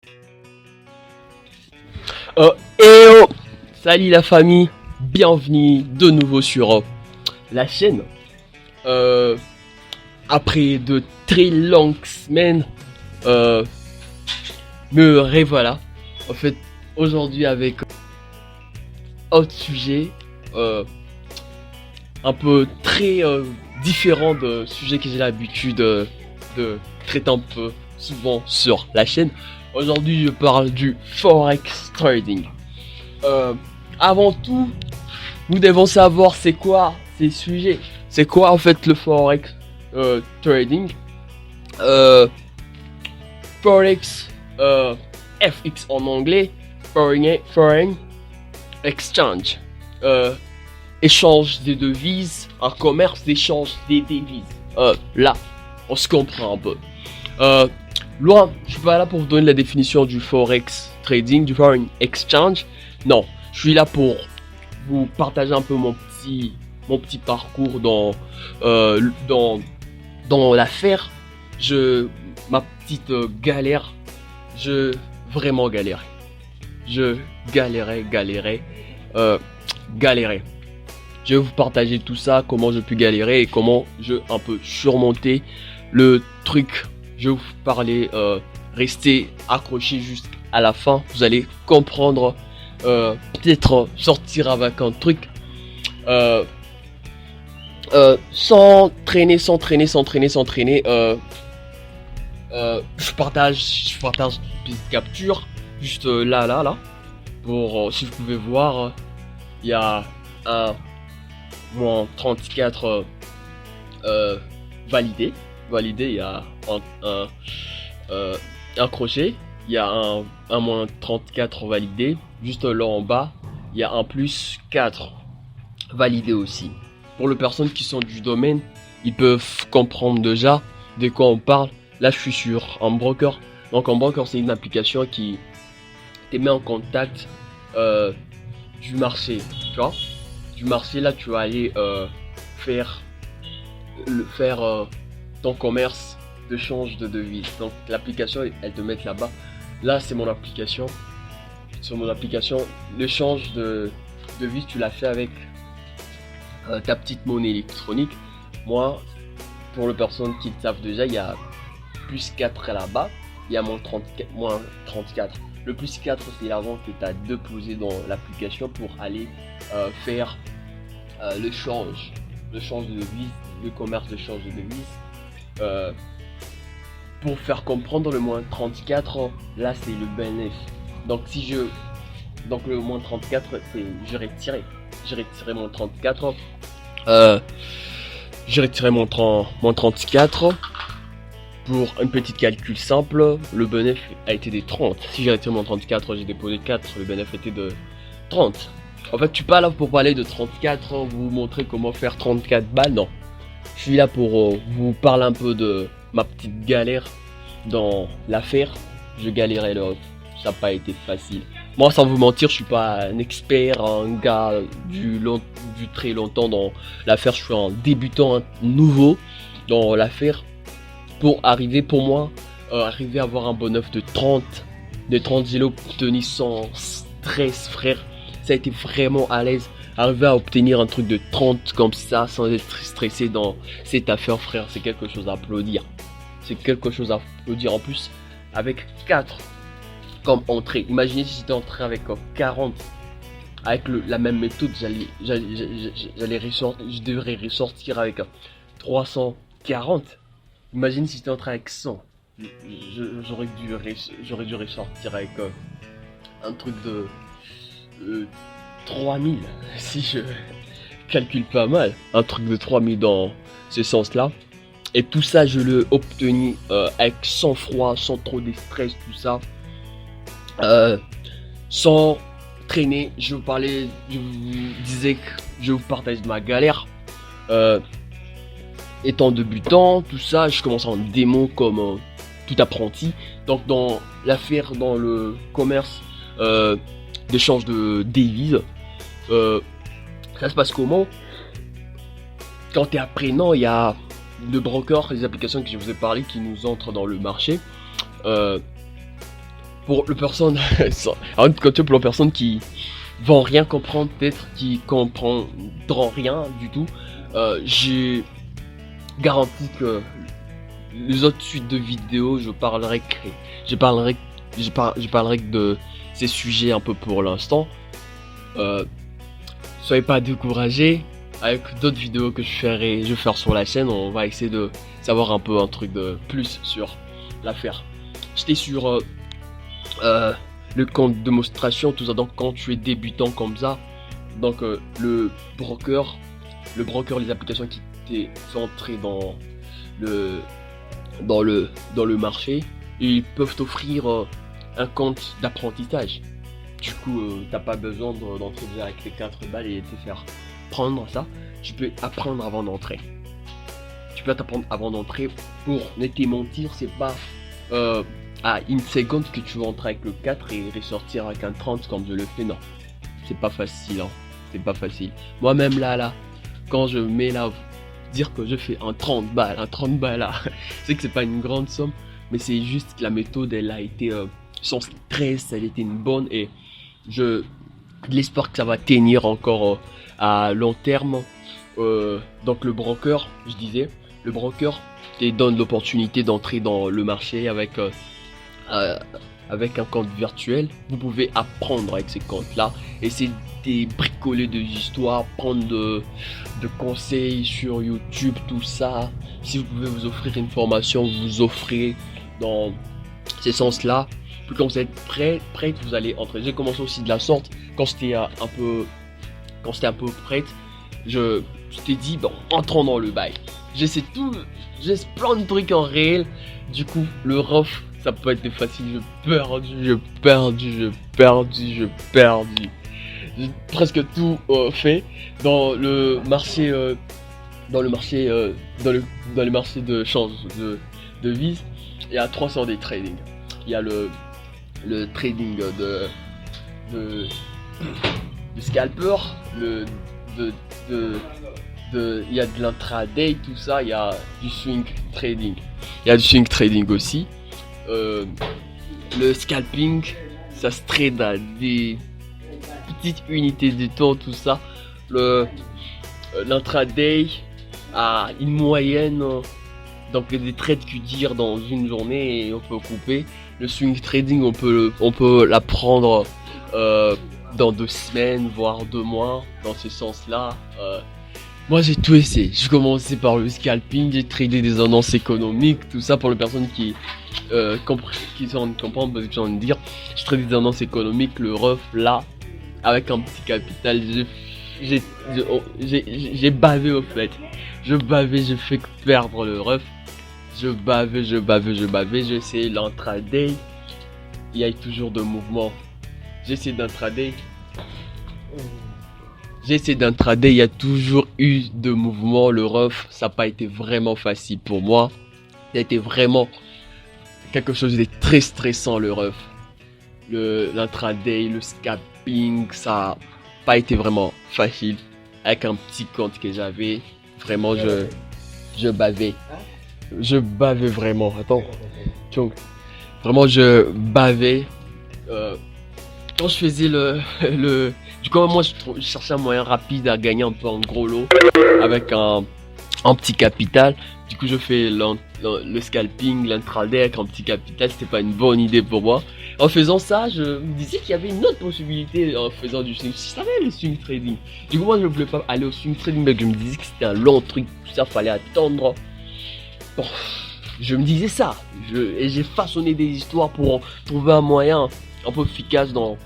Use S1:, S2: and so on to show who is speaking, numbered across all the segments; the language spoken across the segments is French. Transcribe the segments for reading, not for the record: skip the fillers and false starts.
S1: Et oh, salut la famille, bienvenue de nouveau sur la chaîne. Après de très longues semaines, me revoilà. En fait, aujourd'hui avec autre sujet, un peu très différent de sujets que j'ai l'habitude de traiter un peu souvent sur la chaîne. Aujourd'hui, je parle du Forex Trading. Avant tout, nous devons savoir c'est quoi ces sujets. C'est quoi en fait le Forex Trading. Forex, FX en anglais, Foreign Exchange. Échange des devises, un commerce d'échange des devises. Là, on se comprend un peu. Loin, je suis pas là pour vous donner la définition du Forex Trading, du Foreign Exchange. Non, je suis là pour vous partager un peu mon petit parcours dans l'affaire. Ma petite galère, vraiment galéré. Je galérais. Je vais vous partager tout ça, comment je peux galérer et comment je un peu surmonter le truc. Je vais vous parler, restez accrochés juste à la fin, vous allez comprendre, peut-être sortir avec un truc, sans traîner, je partage une petite capture, juste là, pour, si vous pouvez voir, il y a un moins 34 validé, il y a un crochet, il y a un moins 34 validé, juste là en bas, il y a un plus 4 validé aussi. Pour les personnes qui sont du domaine, ils peuvent comprendre déjà de quoi on parle. Là, je suis sur un broker. Donc, un broker, c'est une application qui te met en contact du marché. Tu vois, du marché, là, tu vas aller faire ton commerce de change de devise. Donc, l'application, elle te met là-bas. Là, c'est mon application. Sur mon application, le change de devise, tu l'as fait avec ta petite monnaie électronique. Moi, pour les personnes qui le savent déjà, il y a plus 4 là-bas, il y a moins 34. Le plus 4, c'est l'argent que tu as déposé dans l'application pour aller faire le change de devise, le commerce de change de devise. Pour faire comprendre le moins 34, là c'est le bénéfice. Donc donc le moins 34, c'est j'ai retiré mon 34. J'ai retiré mon 34. Pour un petit calcul simple, le bénéfice a été de 30. Si j'ai retiré mon 34, j'ai déposé 4, le bénéfice était de 30. En fait, je suis pas là pour parler de 34, vous montrer comment faire 34 balles, non. Je suis là pour vous parler un peu de ma petite galère dans l'affaire. Je galérais là, ça n'a pas été facile. Moi, sans vous mentir, je suis pas un expert, un gars du très longtemps dans l'affaire. Je suis un débutant, un nouveau dans l'affaire. Pour moi, arriver à avoir un bonheur de 30 j'ai obtenu sans stress, frère. Ça a été vraiment à l'aise. Arriver à obtenir un truc de 30 comme ça, sans être stressé dans cette affaire, frère, c'est quelque chose à applaudir. En plus, avec 4 comme entrée. Imaginez si j'étais entré avec 40. Avec la même méthode, je devrais ressortir avec 340. Imagine si j'étais entré avec 100. J'aurais dû ressortir avec un truc de 3000. Si je calcule pas mal. Un truc de 3000 dans ce sens-là. Et tout ça, je l'ai obtenu avec sans froid, sans trop de stress, tout ça. Sans traîner. Je vous disais que je vous partage de ma galère. Étant débutant, tout ça, je commence en démon comme tout apprenti. Donc dans l'affaire, dans le commerce d'échange de devises, ça se passe comment? Quand tu es apprenant, il y a le broker, les applications que je vous ai parlé qui nous entrent dans le marché. Pour pour les personnes, en tout cas pour les personnes qui vont rien comprendre, peut-être qui comprendront rien du tout, j'ai garanti que les autres suites de vidéos, je parlerai de ces sujets un peu pour l'instant. Soyez pas découragés. Avec d'autres vidéos que je vais faire sur la chaîne, on va essayer de savoir un peu un truc de plus sur l'affaire. J'étais sur le compte de démonstration, tout ça. Donc quand tu es débutant comme ça, donc le broker, les applications qui t'est entrées dans le marché, ils peuvent t'offrir un compte d'apprentissage. Du coup, t'as pas besoin d'entrer déjà avec les 4 balles et te faire prendre ça. Tu peux apprendre avant d'entrer. Tu peux t'apprendre avant d'entrer. Pour ne te mentir, c'est pas à une seconde que tu vas entrer avec le 4 et ressortir avec un 30 comme je le fais. Non, c'est pas facile, hein. C'est pas facile. Moi-même là, quand je mets là, dire que je fais un 30 balles là, c'est que c'est pas une grande somme, mais c'est juste que la méthode, elle a été sans stress, elle était une bonne, et je l'espoir que ça va tenir encore à long terme. Donc le broker, je disais, le broker te donne l'opportunité d'entrer dans le marché avec un compte virtuel. Vous pouvez apprendre avec ces comptes là, essayer de bricoler des histoires, prendre de conseils sur YouTube, tout ça. Si vous pouvez vous offrir une formation, vous offrez dans ces sens là. Puis quand vous êtes prête, vous allez entrer. J'ai commencé aussi de la sorte. Quand c'était un peu prête, je t'ai dit, bon, entrons dans le bail. J'ai plein de trucs en réel. Du coup, le rough, ça peut être facile. J'ai presque tout fait dans le marché, dans le marché de change de devises. Il y a 300 des trading. Il y a le trading de scalper, il y a de l'intraday, tout ça. Il y a du swing trading. Il y a du swing trading aussi. Le scalping, ça se trade à des petites unités de temps, tout ça. L'intraday a une moyenne, donc des trades que dire dans une journée, et on peut couper. Le swing trading, on peut l'apprendre dans 2 semaines, voire 2 mois, dans ce sens-là. Moi j'ai tout essayé. J'ai commencé par le scalping, j'ai tradé des annonces économiques, tout ça pour les personnes qui comprennent parce que j'ai envie de dire. J'ai tradé des annonces économiques, le rough là, avec un petit capital. J'ai bavé au fait. J'ai fait perdre le rough. J'ai essayé l'intraday. Il y a toujours de mouvements. J'ai essayé d'intraday, il y a toujours eu de mouvements. Le rough, ça n'a pas été vraiment facile pour moi. Ça a été vraiment quelque chose de très stressant, le rough. L'intraday, le scalping, ça n'a pas été vraiment facile. Avec un petit compte que j'avais, vraiment je bavais. Je bavais vraiment. Attends. Vraiment, je bavais. Quand je faisais du coup, moi, je cherchais un moyen rapide à gagner un peu en gros lot avec un petit capital. Du coup, je fais le scalping, l'intraday avec un petit capital. C'était pas une bonne idée pour moi. En faisant ça, je me disais qu'il y avait une autre possibilité en faisant du swing. Je savais le swing trading. Du coup, moi, je ne voulais pas aller au swing trading, mais je me disais que c'était un long truc. Tout ça, fallait attendre. Bon, je me disais ça. Et j'ai façonné des histoires pour trouver un moyen un peu efficace dans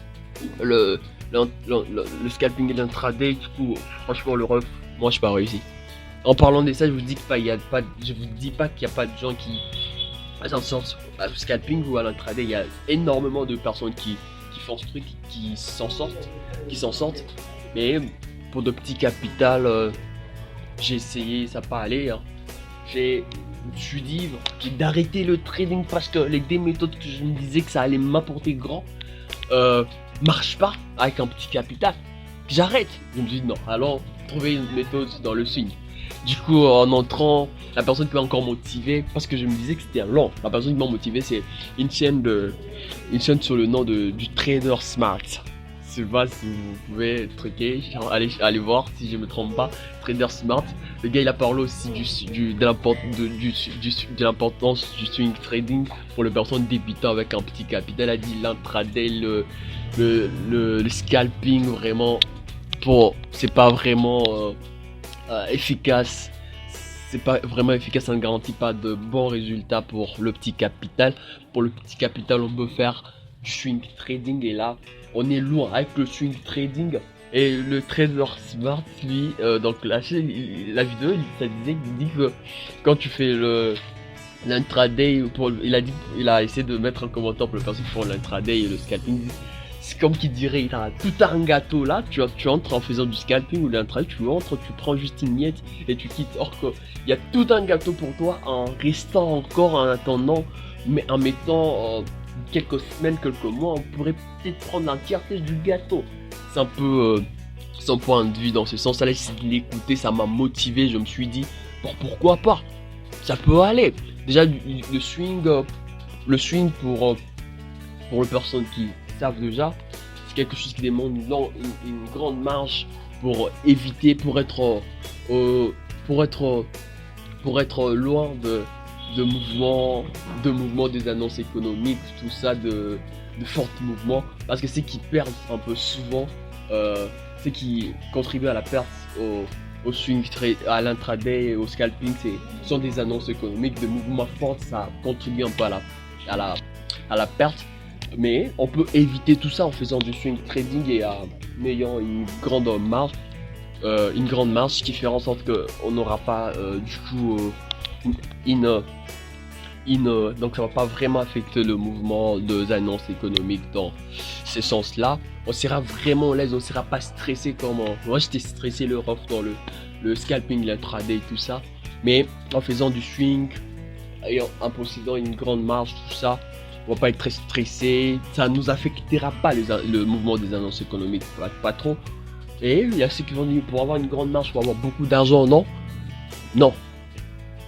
S1: le scalping et l'intraday. Du coup, franchement, le rough, moi, je n'ai pas réussi. En parlant de ça, je vous dis pas qu'il n'y a pas de gens qui s'en sortent au scalping ou à l'intraday. Il y a énormément de personnes qui font ce truc, qui s'en sortent. Mais pour de petits capitals, j'ai essayé, ça n'a pas allé. Hein. Je me suis dit d'arrêter le trading parce que les deux méthodes que je me disais que ça allait m'apporter grand marchent pas avec un petit capital. J'arrête. Je me suis dit non, alors trouver une méthode dans le swing. Du coup, en entrant, la personne qui m'a encore motivé, parce que je me disais que c'était lent. La personne qui m'a motivé, c'est une chaîne sur le nom du Trader Smart. Je sais pas si vous pouvez truquer, allez voir si je me trompe pas. Trader Smart. Le gars il a parlé aussi de l'importance du swing trading pour les personnes débutant avec un petit capital. Il a dit l'intraday, le scalping vraiment c'est pas vraiment efficace. C'est pas vraiment efficace, ça ne garantit pas de bons résultats pour le petit capital. Pour le petit capital, on peut faire du swing trading et là, on est loin avec le swing trading. Et le trader smart, lui, donc la vidéo, ça disait qu'il dit que quand tu fais l'intraday, il a essayé de mettre un commentaire pour le personne qui font l'intraday et le scalping. C'est comme qui dirait, il a tout un gâteau là, tu entres en faisant du scalping ou de l'intraday, tu prends juste une miette et tu quittes. Or qu'il y a tout un gâteau pour toi en restant encore en attendant, mais en mettant quelques semaines, quelques mois, on pourrait peut-être prendre l'entièreté du gâteau. C'est un peu son point de vue dans ce sens. Là, j'ai essayé de l'écouter, ça m'a motivé, je me suis dit, pourquoi pas, ça peut aller. Déjà, le swing pour les personnes qui savent déjà, c'est quelque chose qui demande une grande marge pour éviter, pour être loin de mouvements, des annonces économiques, tout ça, de forts mouvements, parce que c'est qui perdent un peu souvent, c'est qui contribuent à la perte au swing trade, à l'intraday et au scalping, ce sont des annonces économiques, de mouvements forts, ça contribue un peu à la perte. Mais on peut éviter tout ça en faisant du swing trading et en ayant une grande marge, ce qui fait en sorte qu'on n'aura pas du coup donc ça va pas vraiment affecter le mouvement des annonces économiques dans ce sens-là. On sera vraiment à l'aise, on sera pas stressé comme moi j'étais stressé le rough dans le scalping, l'intraday et tout ça. Mais en faisant du swing et en possédant une grande marge, tout ça, on va pas être très stressé, ça nous affectera pas le mouvement des annonces économiques, pas trop. Et il y a ceux qui vont dire pour avoir une grande marge, pour avoir beaucoup d'argent, non,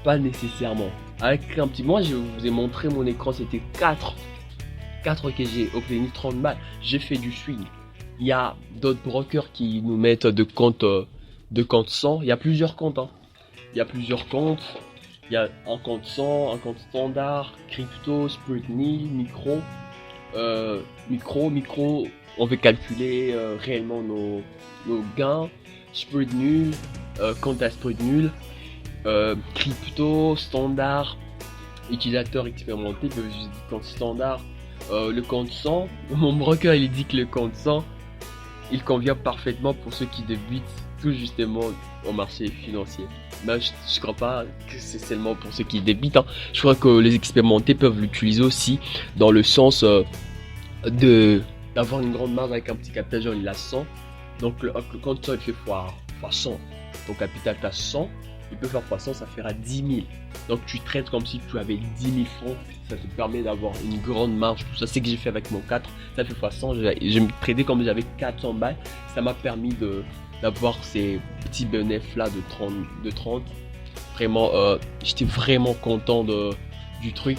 S1: pas nécessairement. Avec un petit, moi je vous ai montré mon écran, c'était 4 que j'ai obtenu 30 balles, j'ai fait du swing. Il y a d'autres brokers qui nous mettent de compte 100, il y a plusieurs comptes, il y a plusieurs comptes. Il y a un compte 100, un compte standard, crypto, sprint nil, micro, on veut calculer réellement nos gains, sprint nul, compte à sprint nul, crypto, standard, utilisateur expérimenté, peut juste dire compte standard, le compte 100, mon broker il dit que le compte 100, il convient parfaitement pour ceux qui débutent tout justement au marché financier. Mais je crois pas que c'est seulement pour ceux qui débutent. Je crois que les expérimentés peuvent l'utiliser aussi dans le sens d'avoir une grande marge avec un petit capital, genre il a 100. Donc quand tu fais fois 100, ton capital t'as 100, il peut faire fois 100, ça fera 10 000. Donc tu traites comme si tu avais 10 000 francs, ça te permet d'avoir une grande marge. Tout ça, c'est ce que j'ai fait avec mon 4, ça fait fois 100, j'ai tradé comme j'avais 400 balles, ça m'a permis d'avoir ces petits bénéfices là de 30. Vraiment, j'étais vraiment content du truc.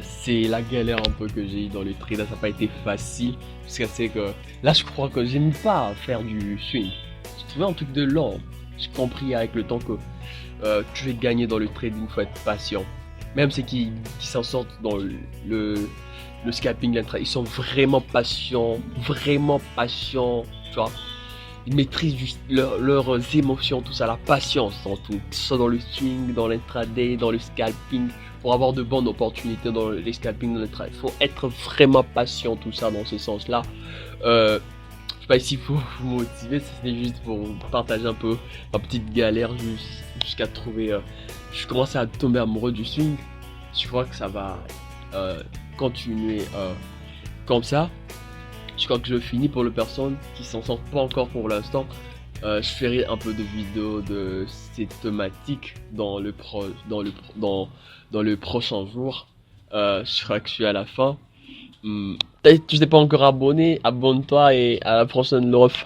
S1: C'est la galère un peu que j'ai eu dans le trade, ça n'a pas été facile, parce que c'est que là je crois que j'aime pas faire du swing. Je trouvais un truc de lent. J'ai compris avec le temps que tu veux gagner dans le trading, il faut être patient. Même ceux qui s'en sortent dans le scalping, ils sont vraiment patients, tu vois. Ils maîtrisent juste leurs émotions, tout ça, la patience dans tout, que ce soit dans le swing, dans l'intraday, dans le scalping. Pour avoir de bonnes opportunités dans les scalping, dans l'intraday, il faut être vraiment patient, tout ça dans ce sens-là. Je sais pas s'il faut vous motiver, c'était juste pour partager un peu ma petite galère jusqu'à trouver. Je commence à tomber amoureux du swing. Je crois que ça va continuer comme ça. Je crois que je finis pour les personnes qui s'en sortent pas encore pour l'instant. Je ferai un peu de vidéos de ces thématiques dans le prochain jour. Je crois que je suis à la fin. Peut-être que tu n'es pas encore abonné, abonne-toi et à la prochaine, Love.